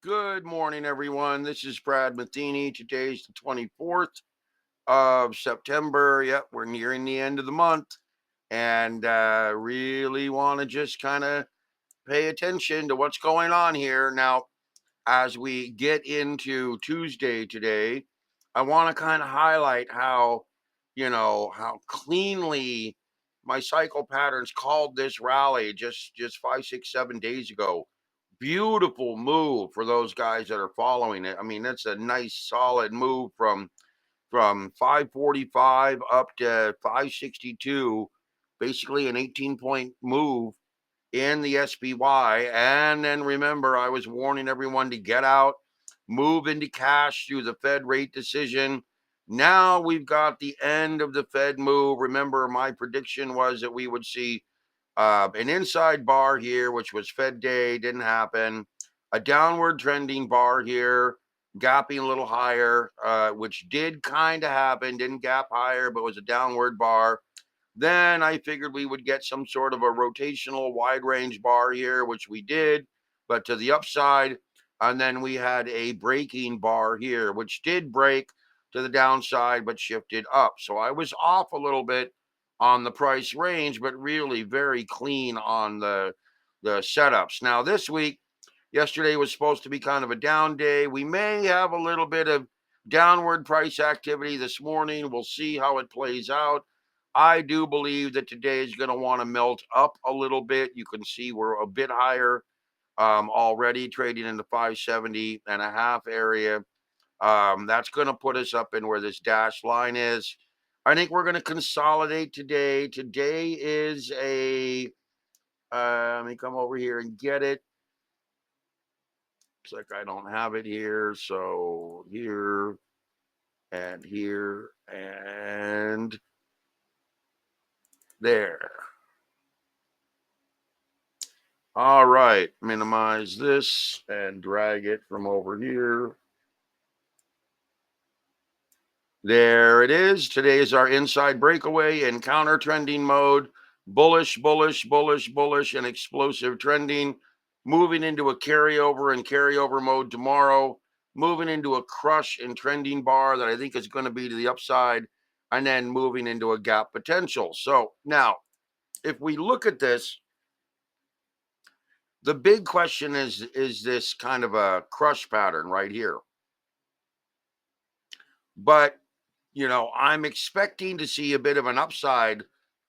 Good morning, everyone. This is Brad Matheny. Today's the 24th of September. Yep, we're nearing the end of the month and really want to just kind of pay attention to what's going on here. Now, as we get into Tuesday today, I want to kind of highlight how cleanly my cycle patterns called this rally just 5, 6, 7 days ago. Beautiful move for those guys that are following it. I mean, that's a nice solid move from 545 up to 562, basically an 18-point move in the SPY. And then remember, I was warning everyone to get out, move into cash through the Fed rate decision. Now we've got the end of the Fed move. Remember, my prediction was that we would see an inside bar here, which was Fed day, didn't happen. A downward trending bar here, gapping a little higher, which did kind of happen, didn't gap higher, but was a downward bar. Then I figured we would get some sort of a rotational wide range bar here, which we did, but to the upside. And then we had a breaking bar here, which did break to the downside, but shifted up. So I was off a little bit on the price range, but really very clean on the setups. Now this week, yesterday was supposed to be kind of a down day. We may have a little bit of downward price activity this morning. We'll see how it plays out. I do believe that today is going to want to melt up a little bit. You can see we're a bit higher already, trading in the 570.5 area. That's going to put us up in where this dashed line is. I think we're going to consolidate today. Today is let me come over here and get it. Looks like I don't have it here. So here and here and there. All right, minimize this and drag it from over here. There it is. Today is our inside breakaway in counter trending mode. Bullish, bullish, bullish, bullish, and explosive trending. Moving into a carryover mode tomorrow. Moving into a crush and trending bar that I think is going to be to the upside. And then moving into a gap potential. So now, if we look at this, the big question is this kind of a crush pattern right here? But, I'm expecting to see a bit of an upside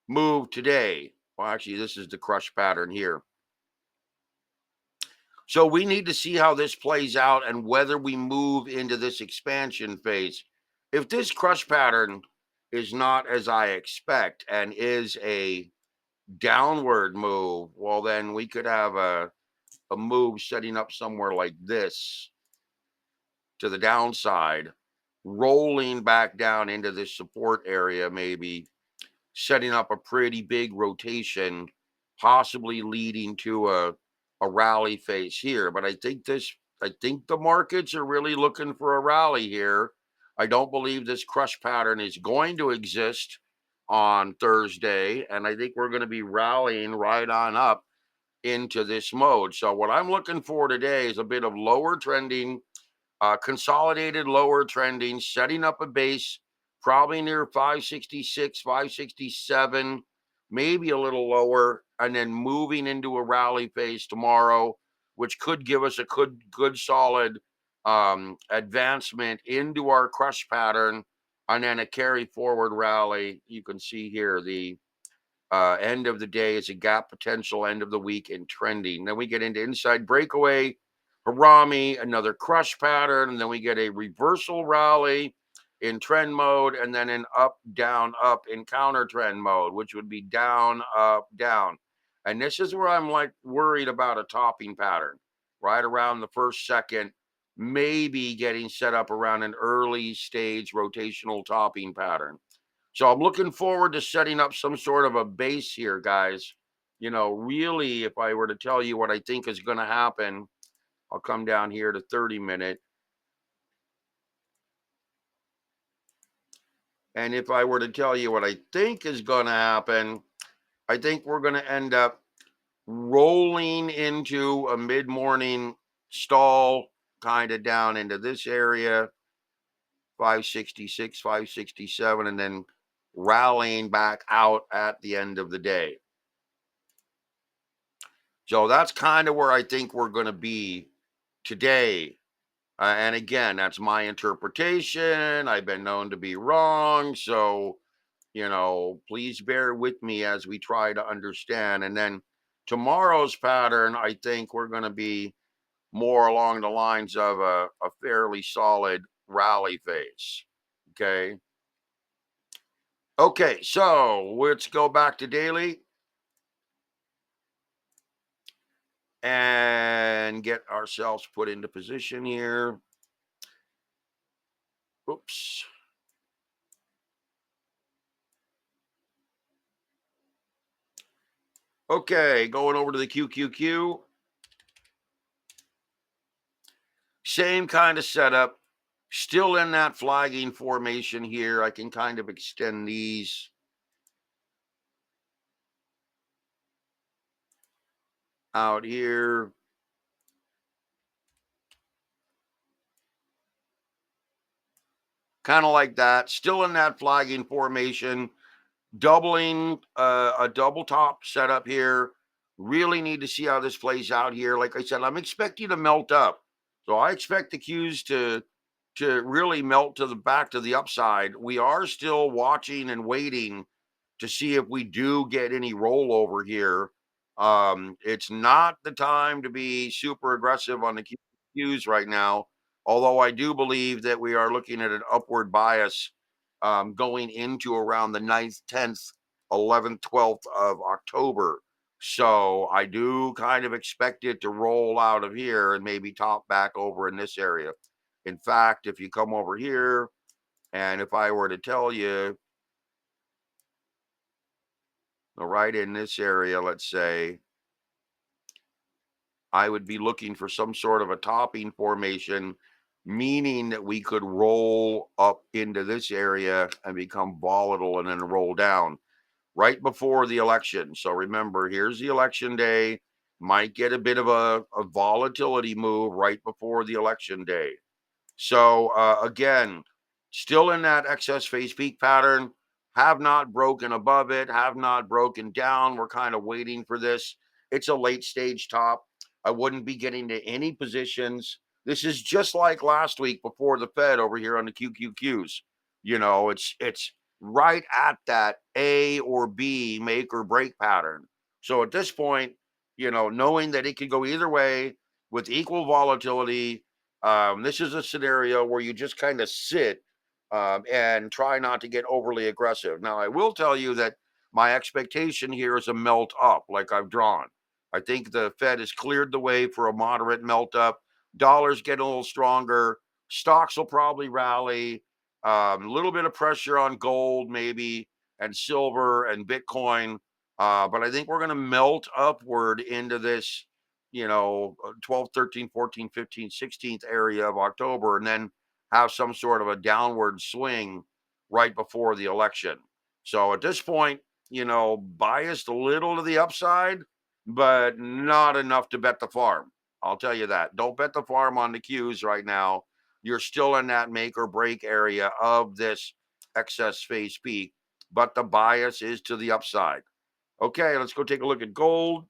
move today. Well, actually, this is the crush pattern here. So we need to see how this plays out and whether we move into this expansion phase. If this crush pattern is not as I expect and is a downward move, well, then we could have a move setting up somewhere like this to the downside, rolling back down into this support area, maybe setting up a pretty big rotation, possibly leading to a rally phase here. But I think the markets are really looking for a rally here. I don't believe this crush pattern is going to exist on Thursday, and I think we're going to be rallying right on up into this mode. So what I'm looking for today is a bit of lower trending, consolidated lower trending, setting up a base probably near 566, 567, maybe a little lower, and then moving into a rally phase tomorrow, which could give us a good solid advancement into our crush pattern, and then a carry forward rally. You can see here the end of the day is a gap potential, end of the week in trending. Then we get into inside breakaway, Harami, another crush pattern, and then we get a reversal rally in trend mode, and then an up in counter trend mode, which would be down, up, down. And this is where I'm like worried about a topping pattern, right around the first second, maybe getting set up around an early stage rotational topping pattern. So I'm looking forward to setting up some sort of a base here, guys. Really, if I were to tell you what I think is going to happen, I'll come down here to 30-minute. And if I were to tell you what I think is going to happen, I think we're going to end up rolling into a mid-morning stall kind of down into this area, 566, 567, and then rallying back out at the end of the day. So that's kind of where I think we're going to be today. And again, that's my interpretation. I've been known to be wrong. So, please bear with me as we try to understand. And then tomorrow's pattern, I think we're going to be more along the lines of a fairly solid rally phase. Okay. Okay. So let's go back to daily and get ourselves put into position here. Oops. Okay, going over to the QQQ. Same kind of setup. Still in that flagging formation here. I can kind of extend these. Out here. Kind of like that. Still in that flagging formation. Doubling a double top setup here. Really need to see how this plays out here. Like I said, I'm expecting to melt up. So I expect the Qs to really melt to the back to the upside. We are still watching and waiting to see if we do get any rollover here. It's not the time to be super aggressive on the Qs right now, although I do believe that we are looking at an upward bias going into around the 9th, 10th, 11th, 12th of October. So I do kind of expect it to roll out of here and maybe top back over in this area. In fact, if you come over here, and if I were to tell you, right in this area, let's say, I would be looking for some sort of a topping formation, meaning that we could roll up into this area and become volatile and then roll down right before the election. So remember, here's the election day. Might get a bit of a volatility move right before the election day. So again, still in that excess phase peak pattern, have not broken above it, have not broken down. We're kind of waiting for this. It's a late stage top. I wouldn't be getting to any positions. This is just like last week before the Fed over here on the QQQs. It's right at that A or B make or break pattern. So at this point, knowing that it could go either way with equal volatility, this is a scenario where you just kind of sit and try not to get overly aggressive. Now, I will tell you that my expectation here is a melt up, like I've drawn. I think the Fed has cleared the way for a moderate melt up. Dollars get a little stronger. Stocks will probably rally. A little bit of pressure on gold, maybe, and silver and Bitcoin. But I think we're going to melt upward into this 12th, 13th, 14th, 15th, 16th area of October, and then have some sort of a downward swing right before the election. So at this point, biased a little to the upside, but not enough to bet the farm. I'll tell you that. Don't bet the farm on the Qs right now. You're still in that make or break area of this excess phase peak, but the bias is to the upside. Okay, let's go take a look at gold.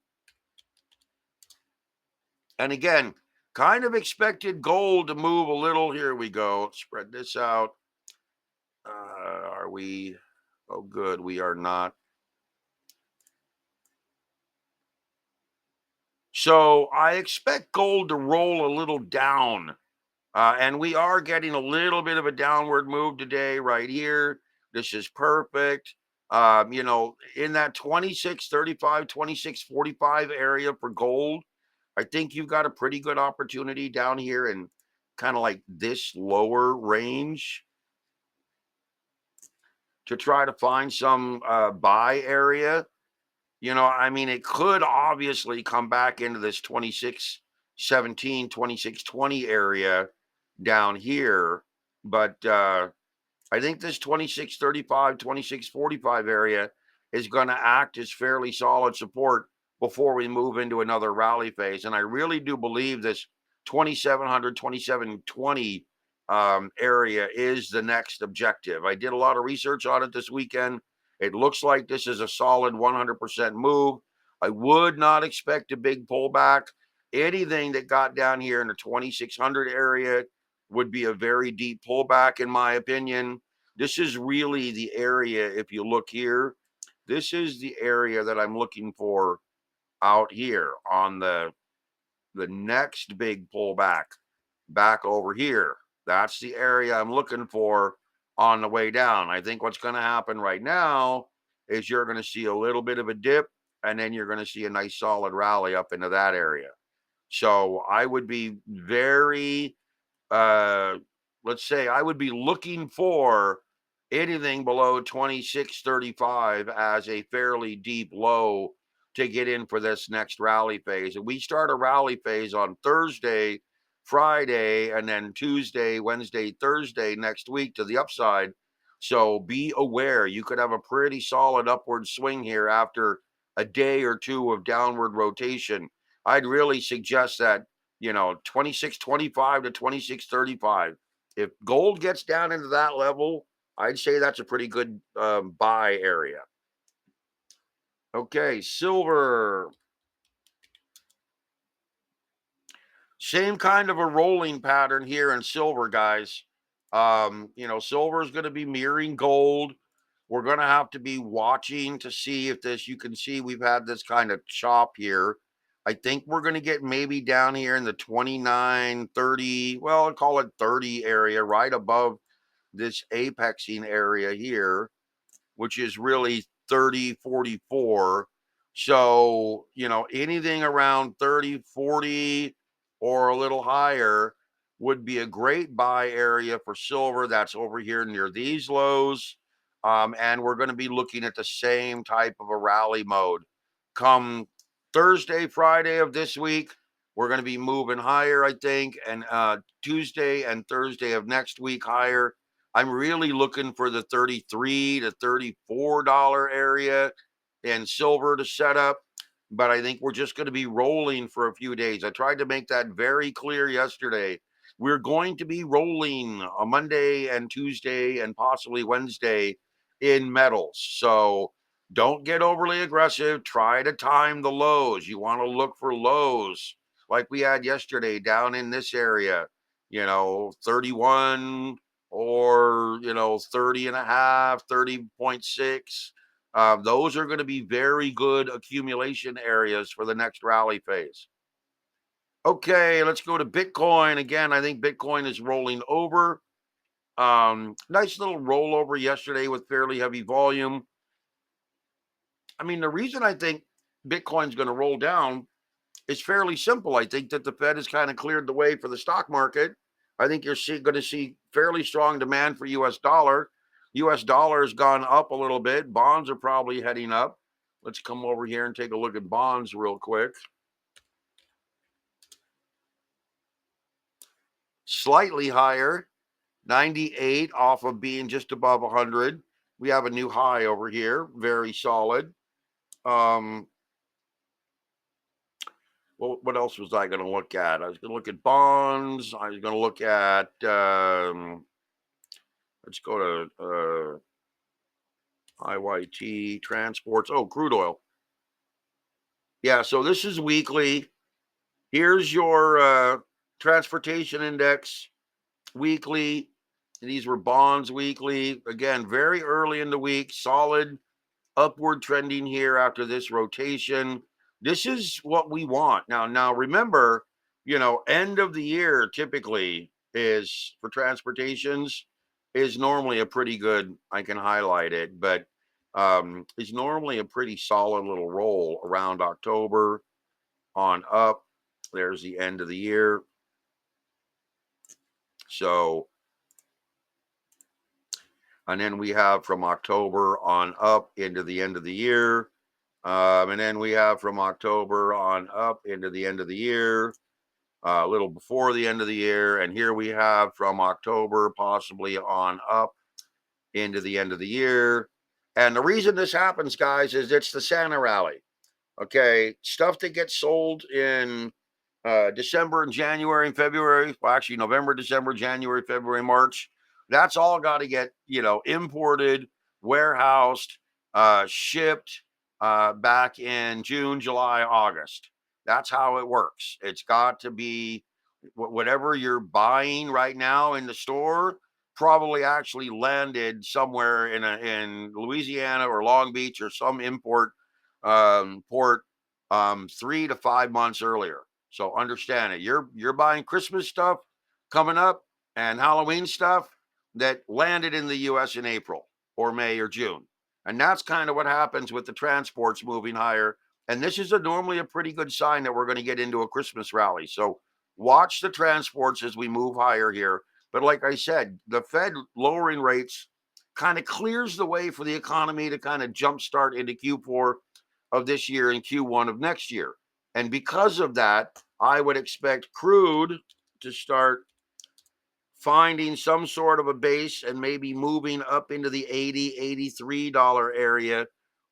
And again, kind of expected gold to move a little. Here we go. Spread this out. Are we? Oh, good. We are not. So I expect gold to roll a little down. And we are getting a little bit of a downward move today, right here. This is perfect. In that 26.35, 26.45 area for gold, I think you've got a pretty good opportunity down here in kind of like this lower range to try to find some buy area. It could obviously come back into this 26.17, 26.20 area down here, but I think this 26.35, 26.45 area is going to act as fairly solid support before we move into another rally phase. And I really do believe this 2700, 2720 area is the next objective. I did a lot of research on it this weekend. It looks like this is a solid 100% move. I would not expect a big pullback. Anything that got down here in the 2600 area would be a very deep pullback, in my opinion. This is really the area, if you look here, this is the area that I'm looking for out here on the next big pullback back over here. That's the area I'm looking for on the way down. I think what's going to happen right now is you're going to see a little bit of a dip, and then you're going to see a nice solid rally up into that area. So I would be very, let's say I would be looking for anything below 2635 as a fairly deep low to get in for this next rally phase. And we start a rally phase on Thursday, Friday, and then Tuesday, Wednesday, Thursday next week to the upside. So be aware, you could have a pretty solid upward swing here after a day or two of downward rotation. I'd really suggest that, 2625 to 2635. If gold gets down into that level, I'd say that's a pretty good buy area. Okay, silver. Same kind of a rolling pattern here in silver, guys. Silver is going to be mirroring gold. We're going to have to be watching to see if this, you can see we've had this kind of chop here. I think we're going to get maybe down here in the 29, 30, well, I'll call it 30 area, right above this apexing area here, which is really 30, 44. So, anything around 30, 40 or a little higher would be a great buy area for silver. That's over here near these lows. And we're going to be looking at the same type of a rally mode. Come Thursday, Friday of this week, we're going to be moving higher, I think. And Tuesday and Thursday of next week, higher. I'm really looking for the $33 to $34 area in silver to set up, but I think we're just going to be rolling for a few days. I tried to make that very clear yesterday. We're going to be rolling on Monday and Tuesday and possibly Wednesday in metals. So don't get overly aggressive. Try to time the lows. You want to look for lows like we had yesterday down in this area, 31 or 30 and a half, 30.6. Those are going to be very good accumulation areas for the next rally phase. Okay, let's go to Bitcoin. Again, I think Bitcoin is rolling over. Nice little rollover yesterday with fairly heavy volume. I mean, the reason I think Bitcoin's going to roll down is fairly simple. I think that the Fed has kind of cleared the way for the stock market. I think you're going to see fairly strong demand for US dollar. US dollar has gone up a little bit. Bonds are probably heading up. Let's come over here and take a look at bonds real quick. Slightly higher, 98 off of being just above 100. We have a new high over here, very solid. Well, what else was I going to look at? I was going to look at bonds. I was going to look at, let's go to IYT transports. Oh, crude oil. Yeah, so this is weekly. Here's your transportation index weekly. These were bonds weekly. Again, very early in the week, solid upward trending here after this rotation. This is what we want. Now remember, end of the year typically is for transportations is normally a pretty good, I can highlight it, but is normally a pretty solid little roll around October on up. There's the end of the year. So, and then we have from October on up into the end of the year. And then we have from October on up into the end of the year, a little before the end of the year. And here we have from October possibly on up into the end of the year. And the reason this happens, guys, is it's the Santa rally. Okay, stuff that gets sold in December and January and February, well, actually November, December, January, February, March, that's all got to get, imported, warehoused, shipped back in June, July, August. That's how it works. It's got to be whatever you're buying right now in the store probably actually landed somewhere in Louisiana or Long Beach or some import port 3 to 5 months earlier. So understand it. You're buying Christmas stuff coming up and Halloween stuff that landed in the US in April or May or June. And that's kind of what happens with the transports moving higher. And this is normally a pretty good sign that we're going to get into a Christmas rally. So watch the transports as we move higher here. But like I said, the Fed lowering rates kind of clears the way for the economy to kind of jumpstart into Q4 of this year and Q1 of next year. And because of that, I would expect crude to start finding some sort of a base and maybe moving up into the $80, $83 area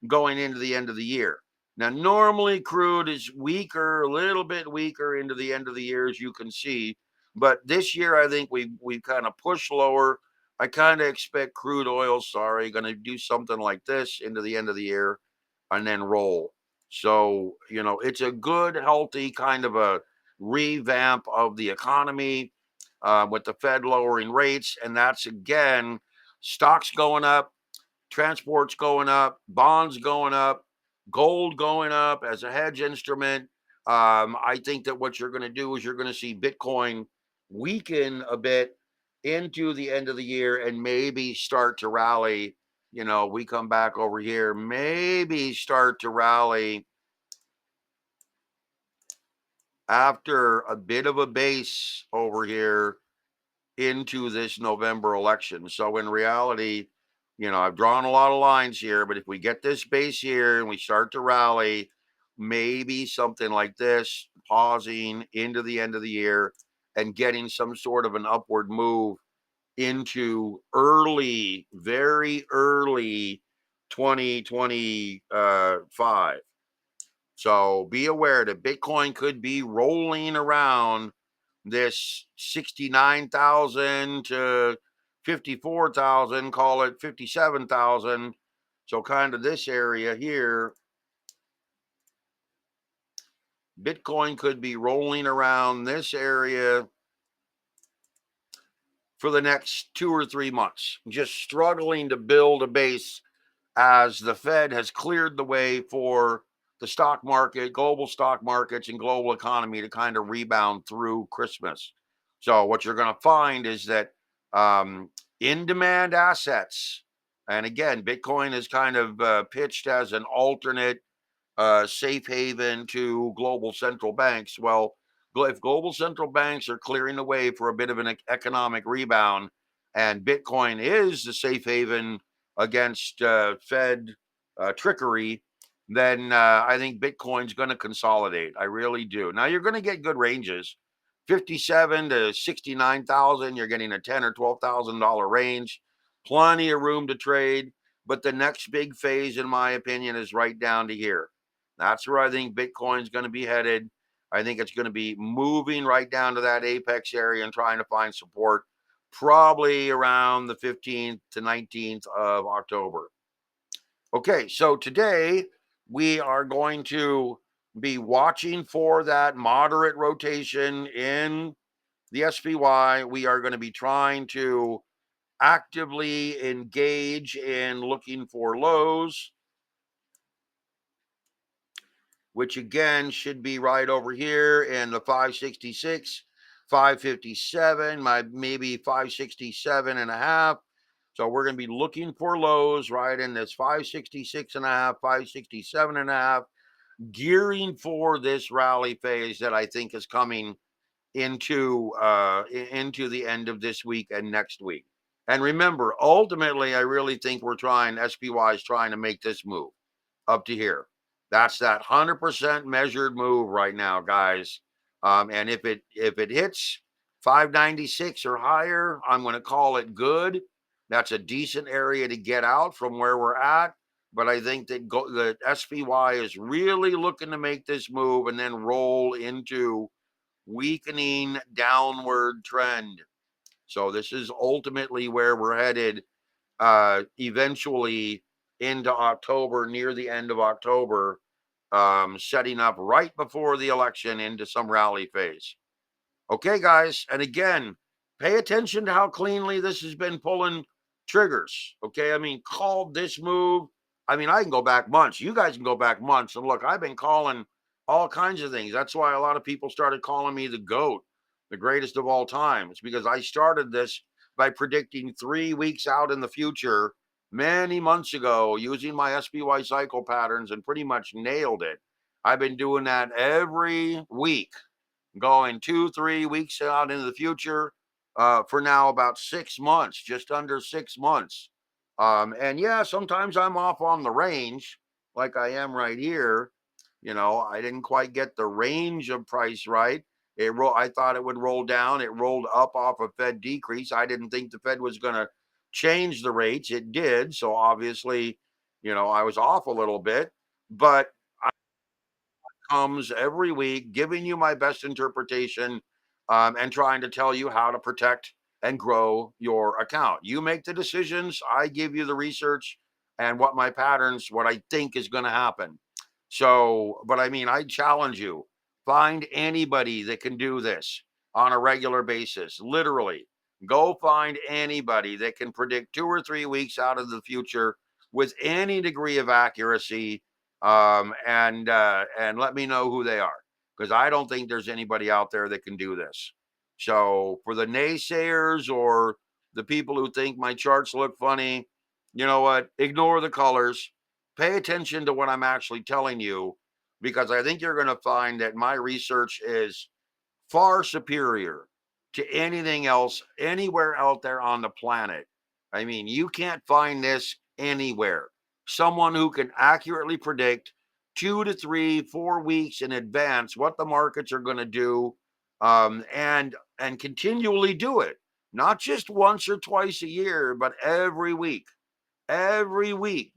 going into the end of the year. Now, normally crude is weaker, a little bit weaker into the end of the year, as you can see. But this year, I think we've kind of pushed lower. I kind of expect crude oil, going to do something like this into the end of the year and then roll. So, it's a good, healthy kind of a revamp of the economy with the Fed lowering rates. And that's, again, stocks going up, transports going up, bonds going up, gold going up as a hedge instrument. I think that what you're going to do is you're going to see Bitcoin weaken a bit into the end of the year and maybe start to rally. We come back over here, maybe start to rally after a bit of a base over here into this November election. So in reality, I've drawn a lot of lines here, but if we get this base here and we start to rally, maybe something like this, pausing into the end of the year and getting some sort of an upward move into early, very early 2025. So be aware that Bitcoin could be rolling around this 69,000 to 54,000, call it 57,000. So kind of this area here, Bitcoin could be rolling around this area for the next 2 or 3 months, just struggling to build a base as the Fed has cleared the way for the stock market, global stock markets, and global economy to kind of rebound through Christmas. So what you're going to find is that in-demand assets, and again, Bitcoin is kind of pitched as an alternate safe haven to global central banks. Well, if global central banks are clearing the way for a bit of an economic rebound, and Bitcoin is the safe haven against Fed trickery, then I think Bitcoin's going to consolidate. I really do. Now you're going to get good ranges, 57 to 69,000. You're getting a $10,000 or $12,000 range, plenty of room to trade. But the next big phase, in my opinion, is right down to here. That's where I think Bitcoin's going to be headed. I think it's going to be moving right down to that apex area and trying to find support probably around the 15th to 19th of October. Okay, so today we are going to be watching for that moderate rotation in the SPY. We are going to be trying to actively engage in looking for lows, which again should be right over here in the 566, 557, maybe 567 and a half. So we're going to be looking for lows right in this 566 and a half, 567 and a half, gearing for this rally phase that I think is coming into the end of this week and next week. And remember, ultimately, I really think SPY is trying to make this move up to here. That's that 100% measured move right now, guys. And if it hits 596 or higher, I'm going to call it good. That's a decent area to get out from where we're at. But I think that the SPY is really looking to make this move and then roll into weakening downward trend. So this is ultimately where we're headed eventually into October, near the end of October, setting up right before the election into some rally phase. Okay, guys. And again, pay attention to how cleanly this has been pulling triggers. Okay. I mean, called this move. I mean, I can go back months. You guys can go back months. And look, I've been calling all kinds of things. That's why a lot of people started calling me the GOAT, the greatest of all time. It's because I started this by predicting 3 weeks out in the future many months ago using my SPY cycle patterns and pretty much nailed it. I've been doing that every week, going 2, 3 weeks out into the future for now about 6 months, just under 6 months. And yeah, sometimes I'm off on the range, like I am right here. I didn't quite get the range of price right. I thought it would roll down. It rolled up off a Fed decrease. I didn't think the Fed was going to change the rates. It did. So obviously, I was off a little bit, but comes every week, giving you my best interpretation, and trying to tell you how to protect and grow your account. You make the decisions. I give you the research and what I think is going to happen. So, but I mean, I challenge you, find anybody that can do this on a regular basis. Literally, go find anybody that can predict 2 or 3 weeks out of the future with any degree of accuracy, and let me know who they are, because I don't think there's anybody out there that can do this. So for the naysayers or the people who think my charts look funny, you know what? Ignore the colors. Pay attention to what I'm actually telling you, because I think you're going to find that my research is far superior to anything else anywhere out there on the planet. I mean, you can't find this anywhere. Someone who can accurately predict 2 to 3, 4 weeks in advance what the markets are going to do, and continually do it, not just once or twice a year, but every week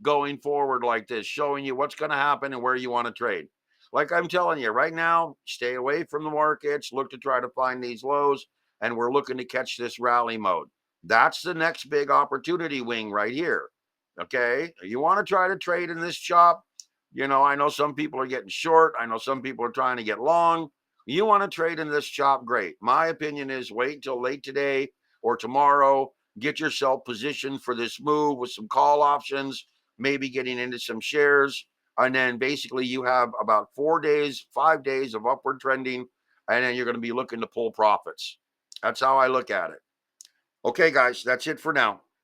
going forward like this, showing you what's going to happen and where you want to trade. Like I'm telling you right now, stay away from the markets, look to try to find these lows, and we're looking to catch this rally mode. That's the next big opportunity wing right here. Okay. You want to try to trade in this chop. I know some people are getting short. I know some people are trying to get long. You want to trade in this chop, great. My opinion is wait until late today or tomorrow. Get yourself positioned for this move with some call options, maybe getting into some shares. And then basically you have about 4 days, 5 days of upward trending, and then you're going to be looking to pull profits. That's how I look at it. Okay, guys, that's it for now.